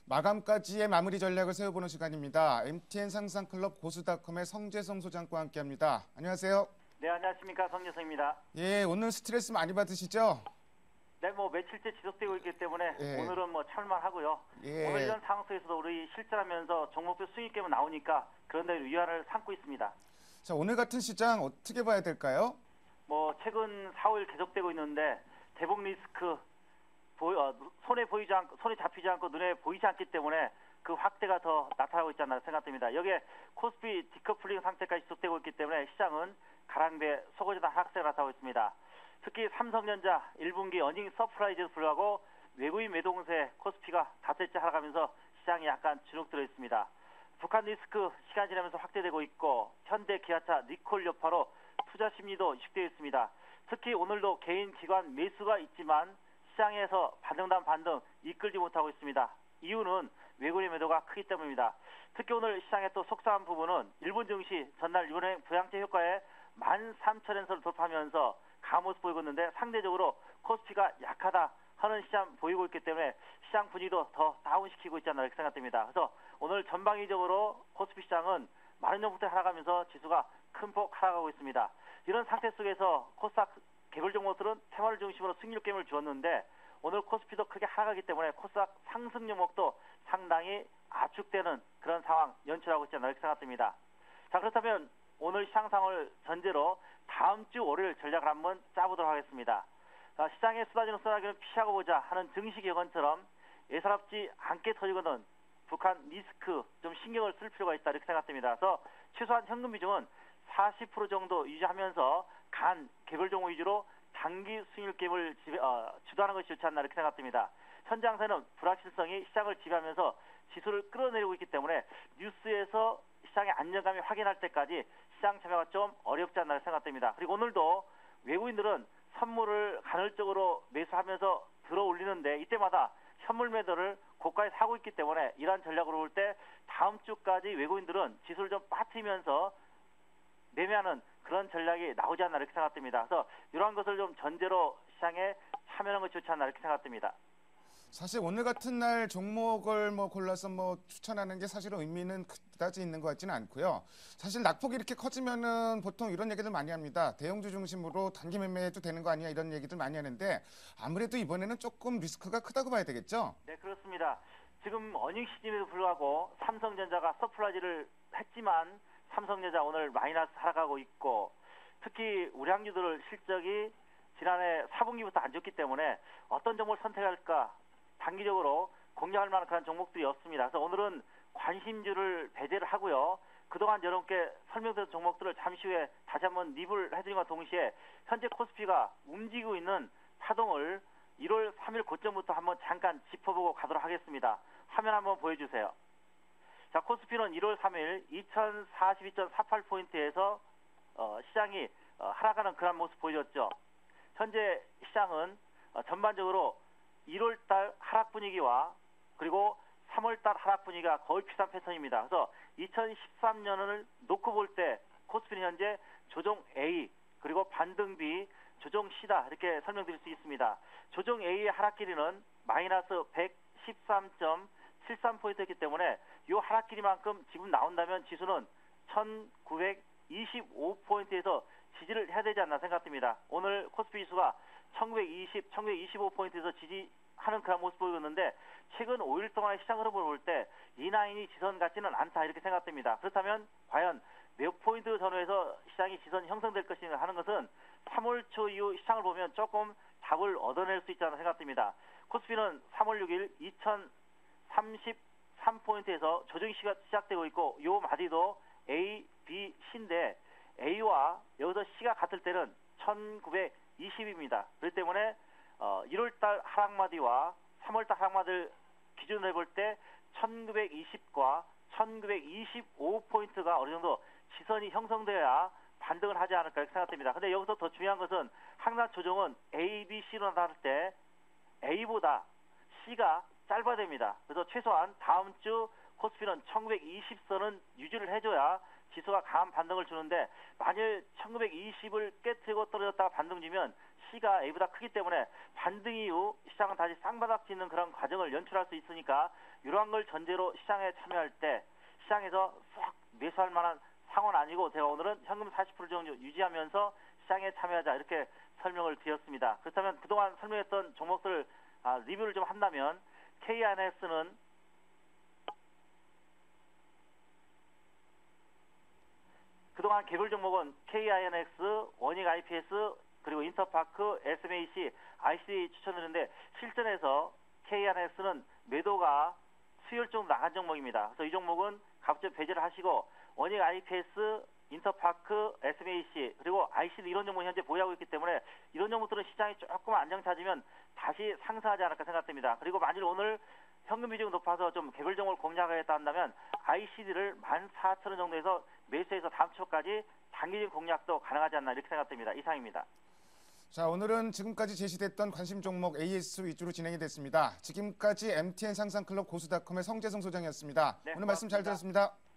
마감까지의 마무리 전략을 세워보는 시간입니다. MTN 상상클럽 고수닷컴의 성재성 소장과 함께합니다. 안녕하세요. 네, 안녕하십니까. 성재성입니다. 예, 오늘 스트레스 많이 받으시죠? 네, 며칠째 지속되고 있기 때문에 예. 오늘은 참을만하고요. 예. 오늘 이런 상황 속에서도 우리 실전하면서 종목별 수익금이 나오니까 그런 데 위안을 삼고 있습니다. 자, 오늘 같은 시장 어떻게 봐야 될까요? 최근 4월 계속되고 있는데 대북 리스크 손에 잡히지 않고 눈에 보이지 않기 때문에 그 확대가 더 나타나고 있지 않나 생각됩니다. 여기에 코스피 디커플링 상태까지 지속되고 있기 때문에 시장은 가랑배 속어지다 하락세가 나타나고 있습니다. 특히 삼성전자 1분기 어닝 서프라이즈에 불구하고 외국인 매도공세 코스피가 닷새째 하락하면서 시장이 약간 주눅들어 있습니다. 북한 리스크 시간 지나면서 확대되고 있고 현대 기아차 니콜 여파로 투자 심리도 위축되어 있습니다. 특히 오늘도 개인 기관 매수가 있지만 시장에서 반등단 반등 이끌지 못하고 있습니다. 이유는 외국인 매도가 크기 때문입니다. 특히 오늘 시장의 또 속상한 부분은 일본 증시 전날 일본행 부양제 효과에 13,000엔선을 돌파하면서 강한 모습 보이고 있는데 상대적으로 코스피가 약하다 하는 시장 보이고 있기 때문에 시장 분위기도 더 다운시키고 있지 않나 이렇게 생각됩니다. 그래서 오늘 전방위적으로 코스피 시장은 많은 정도부터 하락하면서 지수가 큰 폭 하락하고 있습니다. 이런 상태 속에서 코스닥 개별 종목들은 테마를 중심으로 승률 게임을 주었는데 오늘 코스피도 크게 하락하기 때문에 코스닥 상승 종목도 상당히 압축되는 그런 상황 연출하고 있지 않나 이렇게 생각됩니다. 자, 그렇다면 오늘 시장 상황을 전제로 다음 주 월요일 전략을 한번 짜보도록 하겠습니다. 시장에 쏟아지는 소나기는 피하고 보자 하는 증시 격언처럼 예사롭지 않게 터지거든 북한 리스크 좀 신경을 쓸 필요가 있다 이렇게 생각됩니다. 그래서 최소한 현금 비중은 40% 정도 유지하면서 개별 종목 위주로 단기 수익률 게임을 주도하는 것이 좋지 않나 이렇게 생각됩니다. 현재 장세는 불확실성이 시장을 지배하면서 지수를 끌어내리고 있기 때문에 뉴스에서 시장의 안정감이 확인할 때까지 시장 참여가 좀 어렵지 않나 생각됩니다. 그리고 오늘도 외국인들은 선물을 간헐적으로 매수하면서 들어 올리는데 이때마다 현물 매도를 고가에 사고 있기 때문에 이러한 전략으로 볼 때 다음 주까지 외국인들은 지수를 좀 빠뜨리면서 매매하는 그런 전략이 나오지 않나 이렇게 생각됩니다. 그래서 이러한 것을 좀 전제로 시장에 참여하는 것이 좋지 않나 이렇게 생각됩니다. 사실 오늘 같은 날 종목을 골라서 추천하는 게 사실은 의미는 그다지 있는 것 같지는 않고요. 사실 낙폭이 이렇게 커지면은 보통 이런 얘기들 많이 합니다. 대형주 중심으로 단기 매매해도 되는 거 아니야 이런 얘기들 많이 하는데 아무래도 이번에는 조금 리스크가 크다고 봐야 되겠죠? 네, 그렇습니다. 지금 어닝 시즌에도 불구하고 삼성전자가 서프라이즈를 했지만 삼성전자 오늘 마이너스 하락하고 있고 특히 우량주들 실적이 지난해 4분기부터 안 좋기 때문에 어떤 종목을 선택할까 단기적으로 공략할 만한 그런 종목들이 없습니다. 그래서 오늘은 관심주를 배제를 하고요. 그동안 여러분께 설명드린 종목들을 잠시 후에 다시 한번 리뷰를 해드림과 동시에 현재 코스피가 움직이고 있는 파동을 1월 3일 고점부터 한번 잠깐 짚어보고 가도록 하겠습니다. 화면 한번 보여주세요. 자, 코스피는 1월 3일 2042.48포인트에서 시장이 하락하는 그런 모습 보여줬죠. 현재 시장은 전반적으로 1월달 하락 분위기와 그리고 3월달 하락 분위기가 거의 비슷한 패턴입니다. 그래서 2013년을 놓고 볼 때 코스피는 현재 조정 A 그리고 반등 B, 조정 C다 이렇게 설명드릴 수 있습니다. 조정 A의 하락 길이는 마이너스 113.73포인트였기 때문에 이 하락 길이만큼 지금 나온다면 지수는 1925포인트에서 지지를 해야 되지 않나 생각됩니다. 오늘 코스피 지수가 1925포인트에서 지지하는 그런 모습 보이는데 최근 5일 동안의 시장 흐름을 볼 때 이 라인이 지선 같지는 않다 이렇게 생각됩니다. 그렇다면 과연 몇 포인트 전후에서 시장이 지선 형성될 것인가 하는 것은 3월 초 이후 시장을 보면 조금 답을 얻어낼 수 있지 않나 생각됩니다. 코스피는 3월 6일 2033포인트에서 조정 시작되고 있고 요 마디도 A, B, C인데 A와 여기서 C가 같을 때는 1920입니다. 그렇기 때문에 1월달 하락마디와 3월달 하락마디를 기준으로 해볼 때 1920과 1925포인트가 어느 정도 지선이 형성되어야 반등을 하지 않을까 이렇게 생각됩니다. 근데 여기서 더 중요한 것은 항상 조정은 A, B, C로 나타날 때 A보다 C가 짧아야 됩니다. 그래서 최소한 다음 주 코스피는 1920선은 유지를 해줘야 지수가 강한 반등을 주는데 만일 1920을 깨트리고 떨어졌다가 반등 주면 C가 A보다 크기 때문에 반등 이후 시장은 다시 쌍바닥 짓는 그런 과정을 연출할 수 있으니까 이러한 걸 전제로 시장에 참여할 때 시장에서 싹 매수할 만한 상황은 아니고 제가 오늘은 현금 40% 정도 유지하면서 시장에 참여하자 이렇게 설명을 드렸습니다. 그렇다면 그동안 설명했던 종목들 리뷰를 좀 한다면 KINX는 그동안 개별 종목은 KINX, 원익 IPS, 그리고 인터파크, SMAC, IC 추천드렸는데 실전에서 KINX는 매도가 수요일 정도 나간 종목입니다. 그래서 이 종목은 갑자기 배제를 하시고 원익 IPS, 인터파크, SMAC 그리고 IC는 이런 종목이 현재 보유하고 있기 때문에 이런 종목들은 시장이 조금 안정 찾으면 다시 상승하지 않을까 생각됩니다. 그리고 만일 오늘 현금 비중이 높아서 좀 개별 종목을 공략하겠다 한다면 ICD를 14,000원 정도에서 매수해서 다음 주까지 단기적인 공략도 가능하지 않나 이렇게 생각됩니다. 이상입니다. 자, 오늘은 지금까지 제시됐던 관심 종목 AS 위주로 진행이 됐습니다. 지금까지 MTN 상상클럽 고수닷컴의 성재성 소장이었습니다. 네, 오늘 말씀 잘 고맙습니다. 들었습니다.